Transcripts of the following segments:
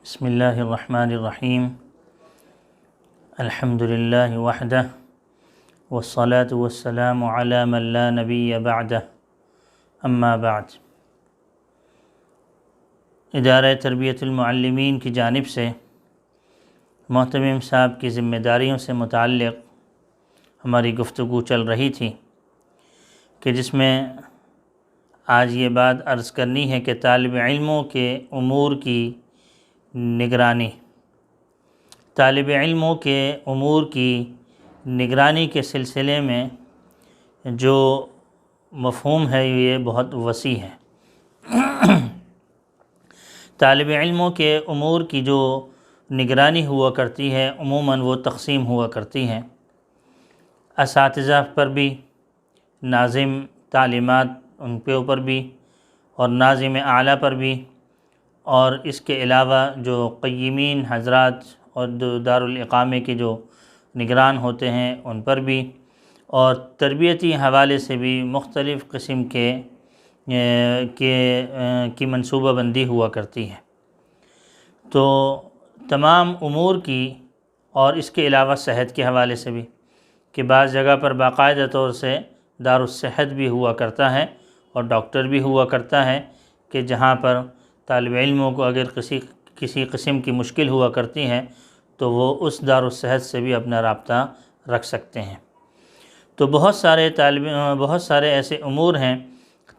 بسم اللہ الرحمن الرحیم الحمد للہ وحدہ والصلاة والسلام علی من لا نبی بعدہ اما بعد۔ ادارہ تربیت المعلمین کی جانب سے محتمم صاحب کی ذمہ داریوں سے متعلق ہماری گفتگو چل رہی تھی کہ جس میں آج یہ بات عرض کرنی ہے کہ طالب علموں کے امور کی نگرانی، طالب علموں کے امور کی نگرانی کے سلسلے میں جو مفہوم ہے یہ بہت وسیع ہے۔ طالب علموں کے امور کی جو نگرانی ہوا کرتی ہے عموماً وہ تقسیم ہوا کرتی ہے اساتذہ پر بھی، ناظم تعلیمات ان کے اوپر بھی، اور ناظم اعلیٰ پر بھی، اور اس کے علاوہ جو قیمین حضرات اور دارالاقامے کے جو نگران ہوتے ہیں ان پر بھی، اور تربیتی حوالے سے بھی مختلف قسم کی منصوبہ بندی ہوا کرتی ہے۔ تو تمام امور کی، اور اس کے علاوہ صحت کے حوالے سے بھی کہ بعض جگہ پر باقاعدہ طور سے دارالصحت بھی ہوا کرتا ہے اور ڈاکٹر بھی ہوا کرتا ہے کہ جہاں پر طالب علموں کو اگر کسی قسم کی مشکل ہوا کرتی ہے تو وہ اس دارالصحت سے بھی اپنا رابطہ رکھ سکتے ہیں۔ تو بہت سارے ایسے امور ہیں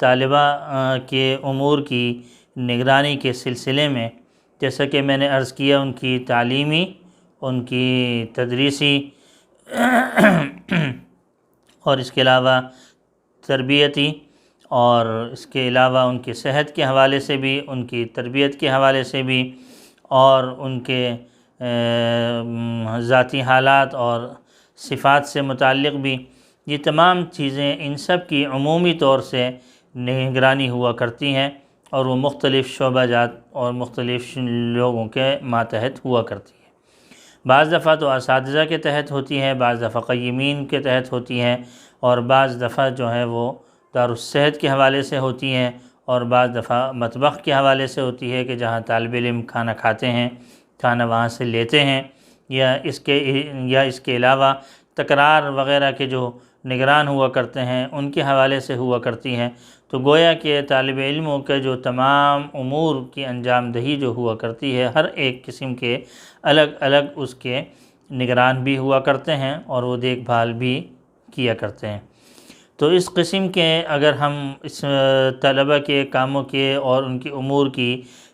طالبہ کے امور کی نگرانی کے سلسلے میں، جیسا کہ میں نے عرض کیا ان کی تعلیمی، ان کی تدریسی اور اس کے علاوہ تربیتی، اور اس کے علاوہ ان کی صحت کے حوالے سے بھی، ان کی تربیت کے حوالے سے بھی، اور ان کے ذاتی حالات اور صفات سے متعلق بھی، یہ تمام چیزیں ان سب کی عمومی طور سے نگرانی ہوا کرتی ہیں، اور وہ مختلف شعبہ جات اور مختلف لوگوں کے ماتحت ہوا کرتی ہے۔ بعض دفعہ تو اساتذہ کے تحت ہوتی ہے، بعض دفعہ قیمین کے تحت ہوتی ہے، اور بعض دفعہ جو ہے وہ دارالصحت کے حوالے سے ہوتی ہیں، اور بعض دفعہ مطبخ کے حوالے سے ہوتی ہے کہ جہاں طالب علم کھانا کھاتے ہیں، کھانا وہاں سے لیتے ہیں، یا اس کے علاوہ تکرار وغیرہ کے جو نگران ہوا کرتے ہیں ان کے حوالے سے ہوا کرتی ہیں۔ تو گویا کہ طالب علموں کے جو تمام امور کی انجام دہی جو ہوا کرتی ہے، ہر ایک قسم کے الگ الگ اس کے نگران بھی ہوا کرتے ہیں اور وہ دیکھ بھال بھی کیا کرتے ہیں۔ تو اس قسم کے اگر ہم اس طلبہ کے کاموں کے اور ان کی امور کی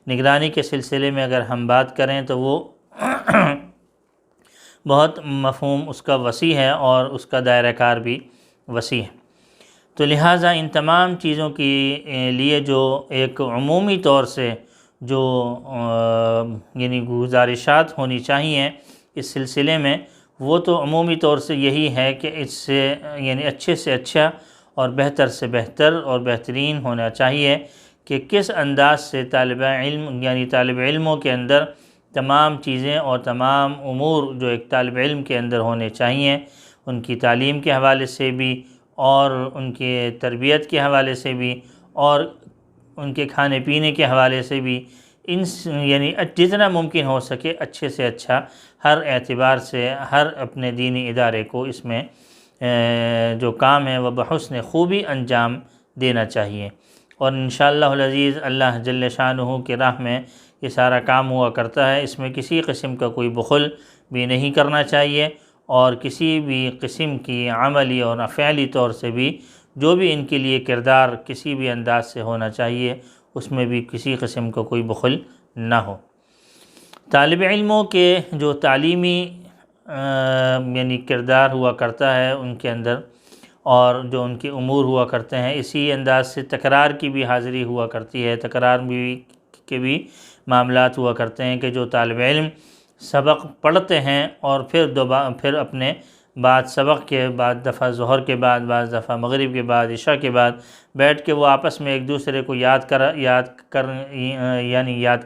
نگرانی کے سلسلے میں اگر ہم بات کریں تو وہ بہت مفہوم اس کا وسیع ہے اور اس کا دائرہ کار بھی وسیع ہے۔ تو لہٰذا ان تمام چیزوں کے لیے جو ایک عمومی طور سے جو یعنی گزارشات ہونی چاہیے اس سلسلے میں، وہ تو عمومی طور سے یہی ہے کہ اس سے یعنی اچھے سے اچھا اور بہتر سے بہتر اور بہترین ہونا چاہیے کہ کس انداز سے طالب علموں کے اندر تمام چیزیں اور تمام امور جو ایک طالب علم کے اندر ہونے چاہیے، ان کی تعلیم کے حوالے سے بھی، اور ان کے تربیت کے حوالے سے بھی، اور ان کے کھانے پینے کے حوالے سے بھی، یعنی جتنا ممکن ہو سکے اچھے سے اچھا ہر اعتبار سے ہر اپنے دینی ادارے کو اس میں جو کام ہے وہ بحسن خوبی انجام دینا چاہیے، اور انشاءاللہ العزیز اللہ جل شانہ کی راہ میں یہ سارا کام ہوا کرتا ہے۔ اس میں کسی قسم کا کوئی بخل بھی نہیں کرنا چاہیے، اور کسی بھی قسم کی عملی اور فعلی طور سے بھی جو بھی ان کے لیے کردار کسی بھی انداز سے ہونا چاہیے اس میں بھی کسی قسم کا کوئی بخل نہ ہو۔ طالب علموں کے جو تعلیمی یعنی کردار ہوا کرتا ہے ان کے اندر، اور جو ان کے امور ہوا کرتے ہیں، اسی انداز سے تکرار کی بھی حاضری ہوا کرتی ہے، تکرار کے بھی معاملات ہوا کرتے ہیں کہ جو طالب علم سبق پڑھتے ہیں اور پھر اپنے سبق کے بعد دفعہ ظہر کے بعد، بعض دفعہ مغرب کے بعد، عشاء کے بعد بیٹھ کے وہ آپس میں ایک دوسرے کو یاد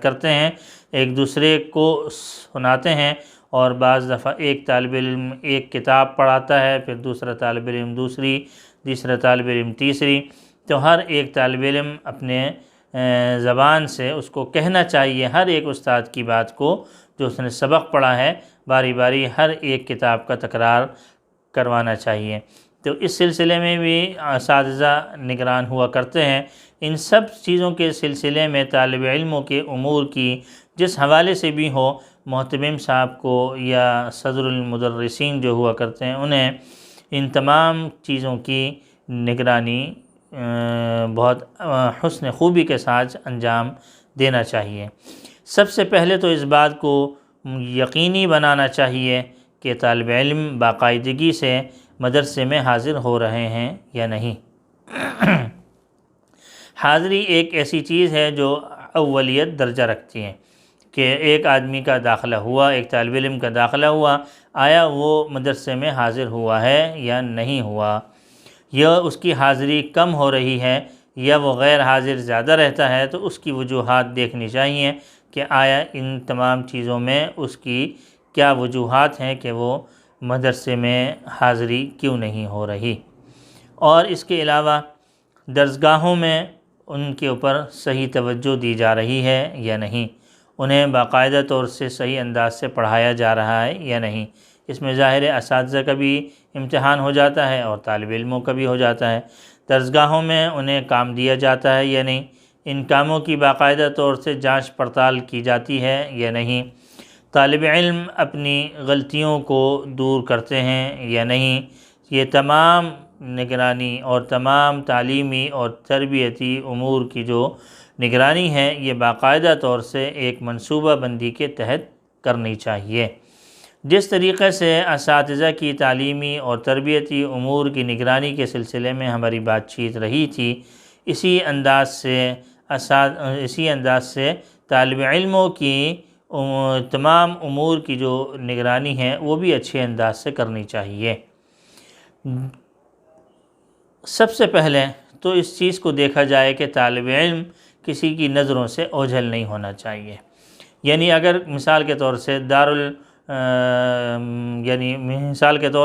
کرتے ہیں، ایک دوسرے کو سناتے ہیں، اور بعض دفعہ ایک طالب علم ایک کتاب پڑھاتا ہے، پھر دوسرا طالب علم دوسری، تیسرا طالب علم تیسری، تو ہر ایک طالب علم اپنے زبان سے اس کو کہنا چاہیے، ہر ایک استاد کی بات کو جو اس نے سبق پڑھا ہے باری باری ہر ایک کتاب کا تکرار کروانا چاہیے۔ تو اس سلسلے میں بھی اساتذہ نگران ہوا کرتے ہیں۔ ان سب چیزوں کے سلسلے میں طالب علموں کے امور کی جس حوالے سے بھی ہو، محتمم صاحب کو یا صدر المدرسین جو ہوا کرتے ہیں انہیں ان تمام چیزوں کی نگرانی بہت حسن خوبی کے ساتھ انجام دینا چاہیے۔ سب سے پہلے تو اس بات کو یقینی بنانا چاہیے کہ طالب علم باقاعدگی سے مدرسے میں حاضر ہو رہے ہیں یا نہیں۔ حاضری ایک ایسی چیز ہے جو اولیت درجہ رکھتی ہے کہ ایک آدمی کا داخلہ ہوا، ایک طالب علم کا داخلہ ہوا، آیا وہ مدرسے میں حاضر ہوا ہے یا نہیں ہوا، یا اس کی حاضری کم ہو رہی ہے یا وہ غیر حاضر زیادہ رہتا ہے، تو اس کی وجوہات دیکھنی چاہیے کہ آیا ان تمام چیزوں میں اس کی کیا وجوہات ہیں کہ وہ مدرسے میں حاضری کیوں نہیں ہو رہی۔ اور اس کے علاوہ درسگاہوں میں ان کے اوپر صحیح توجہ دی جا رہی ہے یا نہیں، انہیں باقاعدہ طور سے صحیح انداز سے پڑھایا جا رہا ہے یا نہیں۔ اس میں ظاہر اساتذہ کا بھی امتحان ہو جاتا ہے اور طالب علموں کا بھی ہو جاتا ہے۔ درسگاہوں میں انہیں کام دیا جاتا ہے یا نہیں، ان کاموں کی باقاعدہ طور سے جانچ پڑتال کی جاتی ہے یا نہیں، طالب علم اپنی غلطیوں کو دور کرتے ہیں یا نہیں، یہ تمام نگرانی اور تمام تعلیمی اور تربیتی امور کی جو نگرانی ہے یہ باقاعدہ طور سے ایک منصوبہ بندی کے تحت کرنی چاہیے۔ جس طریقے سے اساتذہ کی تعلیمی اور تربیتی امور کی نگرانی کے سلسلے میں ہماری بات چیت رہی تھی، اسی انداز سے طالب علموں کی تمام امور کی جو نگرانی ہے وہ بھی اچھے انداز سے کرنی چاہیے۔ سب سے پہلے تو اس چیز کو دیکھا جائے کہ طالب علم کسی کی نظروں سے اوجھل نہیں ہونا چاہیے۔ یعنی اگر مثال کے طور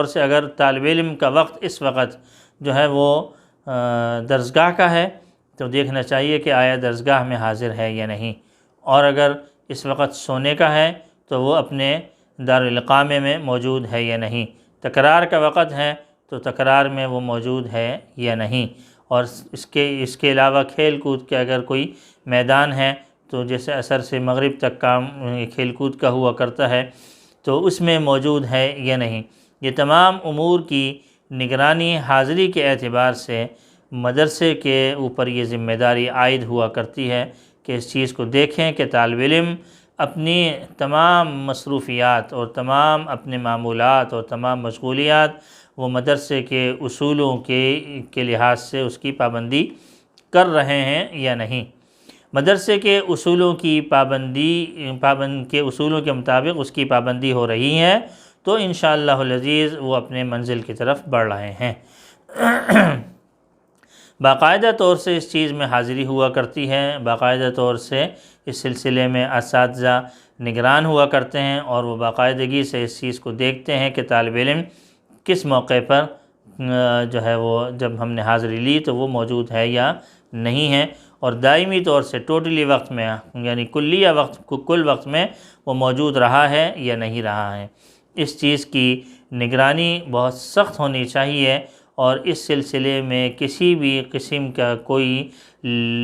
سے اگر طالب علم کا وقت اس وقت جو ہے وہ درسگاہ کا ہے تو دیکھنا چاہیے کہ آیا درسگاہ میں حاضر ہے یا نہیں، اور اگر اس وقت سونے کا ہے تو وہ اپنے دارالاقامے میں موجود ہے یا نہیں، تکرار کا وقت ہے تو تکرار میں وہ موجود ہے یا نہیں، اور اس کے علاوہ کھیل کود کے اگر کوئی میدان ہے تو جیسے عصر سے مغرب تک کام کھیل کود کا ہوا کرتا ہے تو اس میں موجود ہے یا نہیں۔ یہ تمام امور کی نگرانی حاضری کے اعتبار سے مدرسے کے اوپر یہ ذمہ داری عائد ہوا کرتی ہے کہ اس چیز کو دیکھیں کہ طالب علم اپنی تمام مصروفیات اور تمام اپنے معمولات اور تمام مشغولیات وہ مدرسے کے اصولوں کے لحاظ سے اس کی پابندی کر رہے ہیں یا نہیں۔ مدرسے کے اصولوں کی اصولوں کے مطابق اس کی پابندی ہو رہی ہے تو انشاءاللہ العزیز وہ اپنے منزل کی طرف بڑھ رہے ہیں۔ باقاعدہ طور سے اس چیز میں حاضری ہوا کرتی ہے، باقاعدہ طور سے اس سلسلے میں اساتذہ نگران ہوا کرتے ہیں اور وہ باقاعدگی سے اس چیز کو دیکھتے ہیں کہ طالب علم کس موقع پر جو ہے وہ جب ہم نے حاضری لی تو وہ موجود ہے یا نہیں ہے، اور دائمی طور سے ٹوٹلی وقت میں یعنی کل وقت میں وہ موجود رہا ہے یا نہیں رہا ہے۔ اس چیز کی نگرانی بہت سخت ہونی چاہیے اور اس سلسلے میں کسی بھی قسم کا کوئی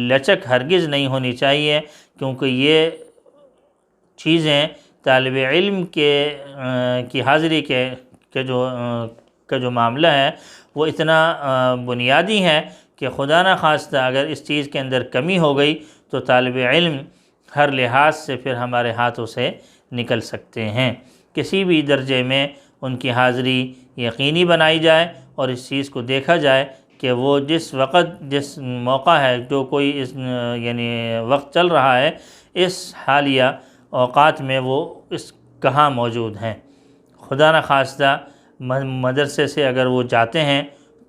لچک ہرگز نہیں ہونی چاہیے، کیونکہ یہ چیزیں طالب علم کی حاضری کا جو معاملہ ہے وہ اتنا بنیادی ہے کہ خدا نخواستہ اگر اس چیز کے اندر کمی ہو گئی تو طالب علم ہر لحاظ سے پھر ہمارے ہاتھوں سے نکل سکتے ہیں۔ کسی بھی درجے میں ان کی حاضری یقینی بنائی جائے اور اس چیز کو دیکھا جائے کہ وہ جس موقع ہے جو کوئی یعنی وقت چل رہا ہے اس حالیہ اوقات میں وہ کہاں موجود ہیں۔ خدا نخواستہ مدرسے سے اگر وہ جاتے ہیں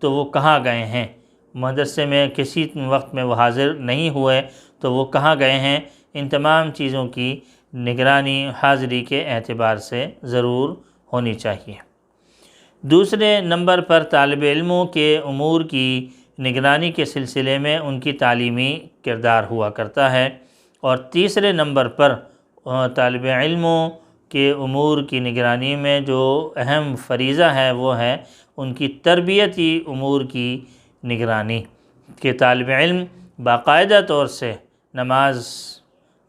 تو وہ کہاں گئے ہیں، مدرسے میں کسی وقت میں وہ حاضر نہیں ہوئے تو وہ کہاں گئے ہیں۔ ان تمام چیزوں کی نگرانی حاضری کے اعتبار سے ضرور ہونی چاہیے۔ دوسرے نمبر پر طالب علموں کے امور کی نگرانی کے سلسلے میں ان کی تعلیمی کردار ہوا کرتا ہے۔ اور تیسرے نمبر پر طالب علموں کے امور کی نگرانی میں جو اہم فریضہ ہے وہ ہے ان کی تربیتی امور کی نگرانی، کہ طالب علم باقاعدہ طور سے نماز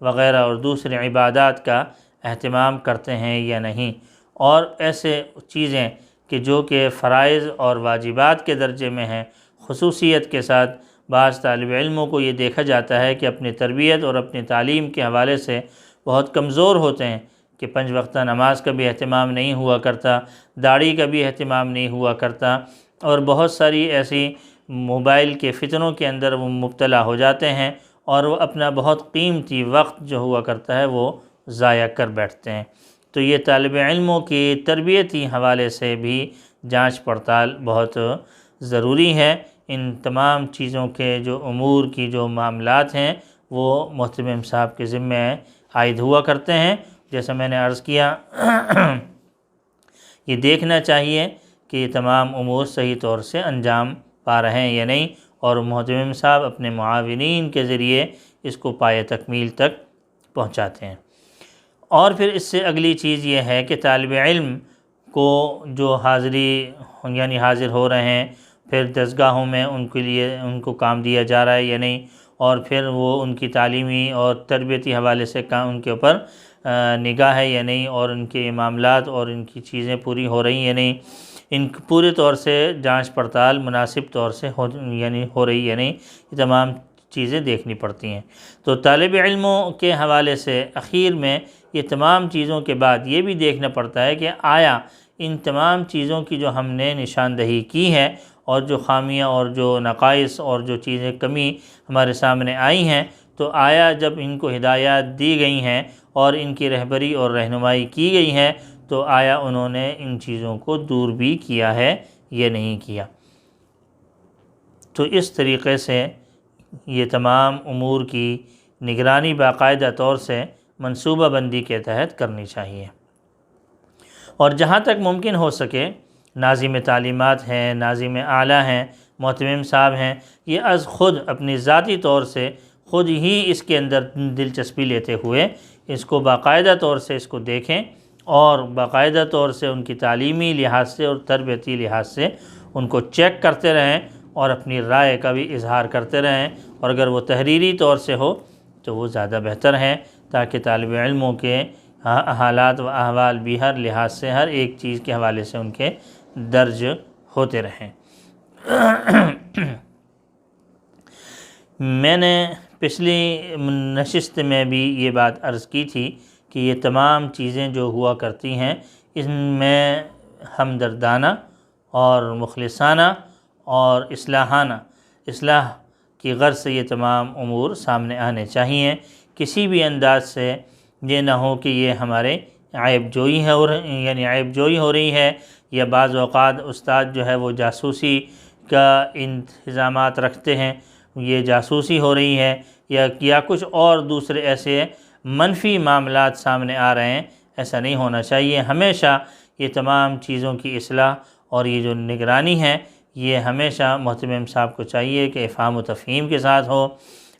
وغیرہ اور دوسری عبادات کا اہتمام کرتے ہیں یا نہیں، اور ایسے چیزیں کہ جو کہ فرائض اور واجبات کے درجے میں ہیں۔ خصوصیت کے ساتھ بعض طالب علموں کو یہ دیکھا جاتا ہے کہ اپنی تربیت اور اپنی تعلیم کے حوالے سے بہت کمزور ہوتے ہیں، کہ 5 وقتہ نماز کا بھی اہتمام نہیں ہوا کرتا، داڑھی کا بھی اہتمام نہیں ہوا کرتا، اور بہت ساری ایسی موبائل کے فتنوں کے اندر وہ مبتلا ہو جاتے ہیں، اور وہ اپنا بہت قیمتی وقت جو ہوا کرتا ہے وہ ضائع کر بیٹھتے ہیں۔ تو یہ طالب علموں کی تربیتی حوالے سے بھی جانچ پڑتال بہت ضروری ہے۔ ان تمام چیزوں کے جو امور کی جو معاملات ہیں وہ محتمم صاحب کے ذمہ عائد ہوا کرتے ہیں۔ جیسا میں نے عرض کیا یہ دیکھنا چاہیے کہ یہ تمام امور صحیح طور سے انجام پا رہے ہیں یا نہیں، اور محتمم صاحب اپنے معاونین کے ذریعے اس کو پایہ تکمیل تک پہنچاتے ہیں۔ اور پھر اس سے اگلی چیز یہ ہے کہ طالب علم کو جو یعنی حاضر ہو رہے ہیں، پھر درسگاہوں میں ان کے لیے ان کو کام دیا جا رہا ہے یا نہیں، اور پھر وہ ان کی تعلیمی اور تربیتی حوالے سے ان کے اوپر نگاہ ہے یا نہیں، اور ان کے معاملات اور ان کی چیزیں پوری ہو رہی ہیں یا نہیں، ان پورے طور سے جانچ پڑتال مناسب طور سے ہو رہی یا نہیں، یہ تمام چیزیں دیکھنی پڑتی ہیں۔ تو طالب علموں کے حوالے سے اخیر میں یہ تمام چیزوں کے بعد یہ بھی دیکھنا پڑتا ہے کہ آیا ان تمام چیزوں کی جو ہم نے نشاندہی کی ہے، اور جو خامیاں اور جو نقائص اور جو چیزیں کمی ہمارے سامنے آئی ہیں، تو آیا جب ان کو ہدایات دی گئی ہیں اور ان کی رہبری اور رہنمائی کی گئی ہے تو آیا انہوں نے ان چیزوں کو دور بھی کیا ہے یا نہیں کیا۔ تو اس طریقے سے یہ تمام امور کی نگرانی باقاعدہ طور سے منصوبہ بندی کے تحت کرنی چاہیے، اور جہاں تک ممکن ہو سکے ناظم تعلیمات ہیں، ناظم اعلیٰ ہیں، محتمم صاحب ہیں، یہ از خود اپنی ذاتی طور سے خود ہی اس کے اندر دلچسپی لیتے ہوئے اس کو باقاعدہ طور سے اس کو دیکھیں، اور باقاعدہ طور سے ان کی تعلیمی لحاظ سے اور تربیتی لحاظ سے ان کو چیک کرتے رہیں، اور اپنی رائے کا بھی اظہار کرتے رہیں، اور اگر وہ تحریری طور سے ہو تو وہ زیادہ بہتر ہے، تاکہ طالب علموں کے حالات و احوال بھی ہر لحاظ سے ہر ایک چیز کے حوالے سے ان کے درج ہوتے رہیں۔ میں نے پچھلی نشست میں بھی یہ بات عرض کی تھی کہ یہ تمام چیزیں جو ہوا کرتی ہیں ان میں ہمدردانہ اور مخلصانہ اور اصلاح کی غرض سے یہ تمام امور سامنے آنے چاہیے۔ کسی بھی انداز سے یہ نہ ہو کہ یہ ہمارے عیب جوئی ہے، یعنی عیب جوئی ہو رہی ہے، یا بعض اوقات استاد جو ہے وہ جاسوسی کا انتظامات رکھتے ہیں، یہ جاسوسی ہو رہی ہے، یا کچھ اور دوسرے ایسے منفی معاملات سامنے آ رہے ہیں۔ ایسا نہیں ہونا چاہیے۔ ہمیشہ یہ تمام چیزوں کی اصلاح اور یہ جو نگرانی ہے یہ ہمیشہ محتمم صاحب کو چاہیے کہ افہام و تفہیم کے ساتھ ہو،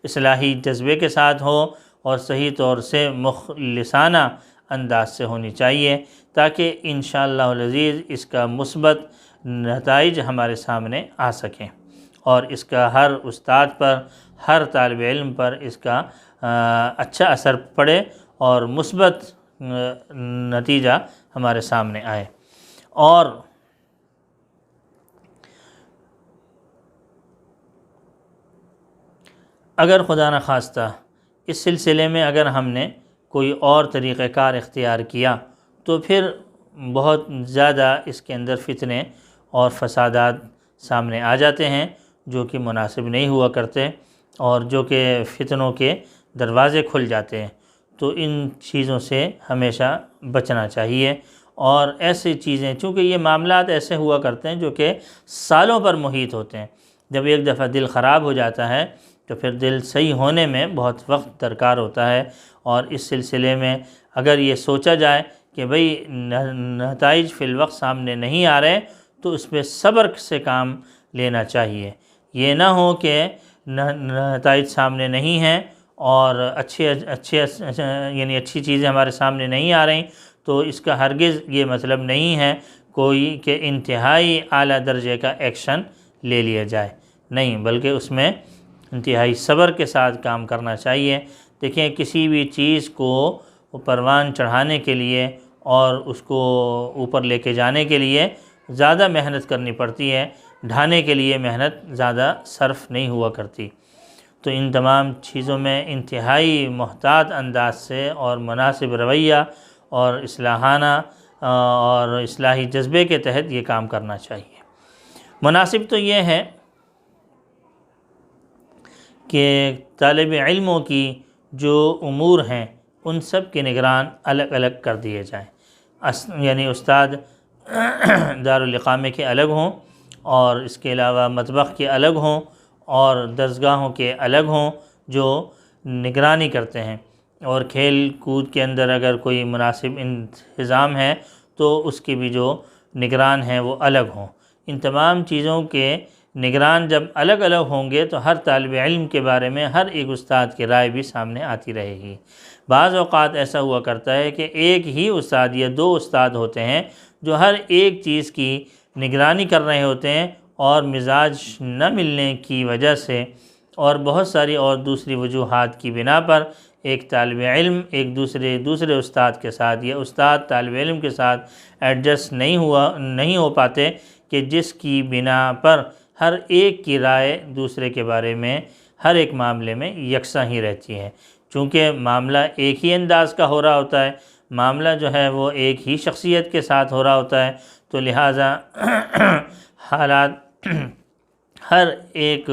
اصلاحی جذبے کے ساتھ ہو، اور صحیح طور سے مخلصانہ انداز سے ہونی چاہیے، تاکہ انشاءاللہ العزیز اس کا مثبت نتائج ہمارے سامنے آ سکیں، اور اس کا ہر استاد پر، ہر طالب علم پر اس کا اچھا اثر پڑے اور مثبت نتیجہ ہمارے سامنے آئے۔ اور اگر خدا نخواستہ اس سلسلے میں اگر ہم نے کوئی اور طریقہ کار اختیار کیا تو پھر بہت زیادہ اس کے اندر فتنے اور فسادات سامنے آ جاتے ہیں جو کہ مناسب نہیں ہوا کرتے، اور جو کہ فتنوں کے دروازے کھل جاتے ہیں۔ تو ان چیزوں سے ہمیشہ بچنا چاہیے، اور ایسی چیزیں چونکہ یہ معاملات ایسے ہوا کرتے ہیں جو کہ سالوں پر محیط ہوتے ہیں۔ جب ایک دفعہ دل خراب ہو جاتا ہے تو پھر دل صحیح ہونے میں بہت وقت درکار ہوتا ہے، اور اس سلسلے میں اگر یہ سوچا جائے کہ بھئی نتائج فی الوقت سامنے نہیں آ رہے تو اس پہ صبر سے کام لینا چاہیے۔ یہ نہ ہو کہ نتائج سامنے نہیں ہیں اور اچھی چیزیں ہمارے سامنے نہیں آ رہی، تو اس کا ہرگز یہ مطلب نہیں ہے کوئی کہ انتہائی اعلیٰ درجے کا ایکشن لے لیا جائے، نہیں، بلکہ اس میں انتہائی صبر کے ساتھ کام کرنا چاہیے۔ دیکھیں کسی بھی چیز کو پروان چڑھانے کے لیے اور اس کو اوپر لے کے جانے کے لیے زیادہ محنت کرنی پڑتی ہے، ڈھانے کے لیے محنت زیادہ صرف نہیں ہوا کرتی۔ تو ان تمام چیزوں میں انتہائی محتاط انداز سے اور مناسب رویہ اور اصلاحانہ اور اصلاحی جذبے کے تحت یہ کام کرنا چاہیے۔ مناسب تو یہ ہے کہ طالب علموں کی جو امور ہیں ان سب کے نگران الگ الگ کر دیے جائیں، یعنی استاد دارالاقامے کے الگ ہوں اور اس کے علاوہ مطبخ کے الگ ہوں اور درسگاہوں کے الگ ہوں جو نگرانی کرتے ہیں، اور کھیل کود کے اندر اگر کوئی مناسب انتظام ہے تو اس کے بھی جو نگران ہیں وہ الگ ہوں۔ ان تمام چیزوں کے نگران جب الگ الگ ہوں گے تو ہر طالب علم کے بارے میں ہر ایک استاد کی رائے بھی سامنے آتی رہے گی۔ بعض اوقات ایسا ہوا کرتا ہے کہ ایک ہی استاد یا دو استاد ہوتے ہیں جو ہر ایک چیز کی نگرانی کر رہے ہوتے ہیں، اور مزاج نہ ملنے کی وجہ سے اور بہت ساری اور دوسری وجوہات کی بنا پر ایک طالب علم ایک دوسرے استاد کے ساتھ یا استاد طالب علم کے ساتھ ایڈجسٹ نہیں ہو پاتے، کہ جس کی بنا پر ہر ایک کی رائے دوسرے کے بارے میں ہر ایک معاملے میں یکساں ہی رہتی ہے۔ چونکہ معاملہ ایک ہی انداز کا ہو رہا ہوتا ہے، معاملہ جو ہے وہ ایک ہی شخصیت کے ساتھ ہو رہا ہوتا ہے، تو لہٰذا حالات ہر ایک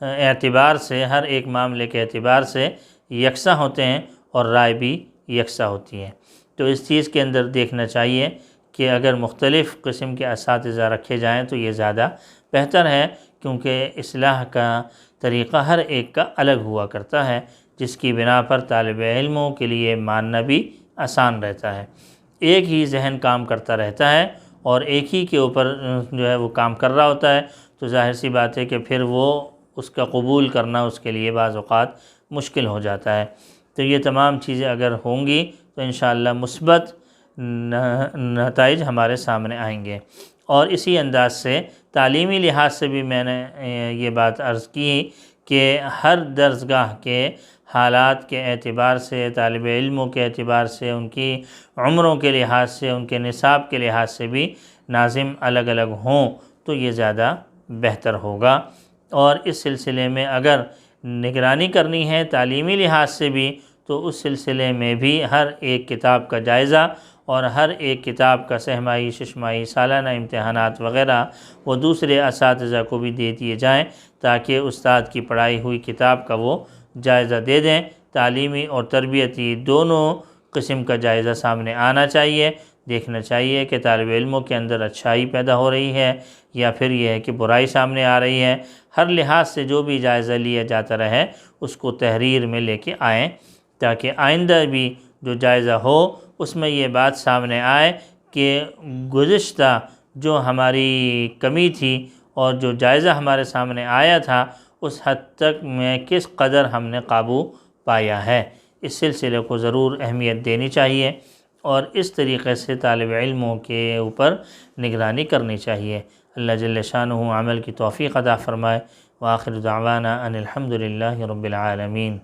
اعتبار سے، ہر ایک معاملے کے اعتبار سے یکساں ہوتے ہیں اور رائے بھی یکساں ہوتی ہے۔ تو اس چیز کے اندر دیکھنا چاہیے کہ اگر مختلف قسم کے اساتذہ رکھے جائیں تو یہ زیادہ بہتر ہے، کیونکہ اصلاح کا طریقہ ہر ایک کا الگ ہوا کرتا ہے، جس کی بنا پر طالب علموں کے لیے ماننا بھی آسان رہتا ہے۔ ایک ہی ذہن کام کرتا رہتا ہے اور ایک ہی کے اوپر جو ہے وہ کام کر رہا ہوتا ہے، تو ظاہر سی بات ہے کہ پھر وہ اس کا قبول کرنا اس کے لیے بعض اوقات مشکل ہو جاتا ہے۔ تو یہ تمام چیزیں اگر ہوں گی تو انشاءاللہ مثبت نتائج ہمارے سامنے آئیں گے۔ اور اسی انداز سے تعلیمی لحاظ سے بھی میں نے یہ بات عرض کی کہ ہر درسگاہ کے حالات کے اعتبار سے، طالب علموں کے اعتبار سے، ان کی عمروں کے لحاظ سے، ان کے نصاب کے لحاظ سے بھی ناظم الگ الگ ہوں تو یہ زیادہ بہتر ہوگا۔ اور اس سلسلے میں اگر نگرانی کرنی ہے تعلیمی لحاظ سے بھی تو اس سلسلے میں بھی ہر ایک کتاب کا جائزہ اور ہر ایک کتاب کا سہمائی، ششمائی، سالانہ امتحانات وغیرہ وہ دوسرے اساتذہ کو بھی دے دیے جائیں، تاکہ استاد کی پڑھائی ہوئی کتاب کا وہ جائزہ دے دیں۔ تعلیمی اور تربیتی دونوں قسم کا جائزہ سامنے آنا چاہیے، دیکھنا چاہیے کہ طالب علموں کے اندر اچھائی پیدا ہو رہی ہے یا پھر یہ ہے کہ برائی سامنے آ رہی ہے۔ ہر لحاظ سے جو بھی جائزہ لیا جاتا رہے اس کو تحریر میں لے کے آئیں، تاکہ آئندہ بھی جو جائزہ ہو اس میں یہ بات سامنے آئے کہ گزشتہ جو ہماری کمی تھی اور جو جائزہ ہمارے سامنے آیا تھا اس حد تک میں کس قدر ہم نے قابو پایا ہے۔ اس سلسلے کو ضرور اہمیت دینی چاہیے اور اس طریقے سے طالب علموں کے اوپر نگرانی کرنی چاہیے۔ اللہ جل شانہ عمل کی توفیق عطا فرمائے۔ وآخر دعوانا ان الحمد للہ رب العالمین۔